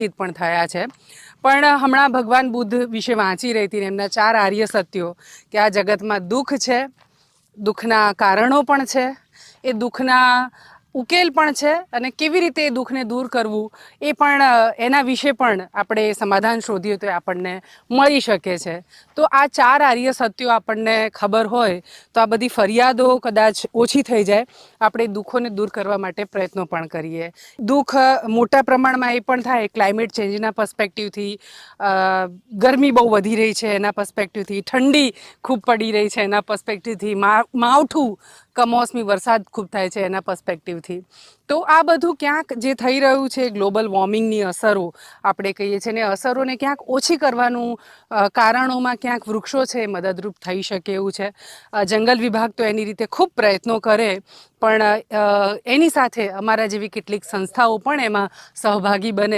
પણ થયા છે. પણ હમણાં ભગવાન બુદ્ધ વિશે વાંચી રહી હતી ને એમના 4 આર્ય સત્યો કે આ જગતમાં દુઃખ છે, દુઃખના કારણો પણ છે, એ દુઃખના ઉકેલ પણ છે અને કેવી રીતે એ દુઃખને દૂર કરવું એ પણ એના વિશે પણ આપણે સમાધાન શોધીએ તો આપણને મળી શકે છે. તો આ 4 આર્ય સત્યો આપણને ખબર હોય તો આ બધી ફરિયાદો કદાચ ઓછી થઈ જાય, આપણે દુઃખોને દૂર કરવા માટે પ્રયત્નો પણ કરીએ. દુઃખ મોટા પ્રમાણમાં એ પણ થાય ક્લાઇમેટ ચેન્જના પર્સપેક્ટિવથી, ગરમી બહુ વધી રહી છે એના પર્સપેક્ટિવથી, ઠંડી ખૂબ પડી રહી છે એના પર્સપેક્ટિવથી, માવઠું કમોસમી વરસાદ ખૂબ થાય છે એના પર્સપેક્ટિવથી. તો આ બધું ક્યાંક જે થઈ રહ્યું છે ગ્લોબલ વોર્મિંગની અસરો આપણે કહીએ છીએ ને અસરોને ક્યાંક ઓછી કરવાનું કારણોમાં ક્યાંક વૃક્ષો છે મદદરૂપ થઈ શકે એવું છે. જંગલ વિભાગ તો એની રીતે ખૂબ પ્રયત્નો કરે પણ એની સાથે અમારા જેવી કેટલીક સંસ્થાઓ પણ એમાં સહભાગી બને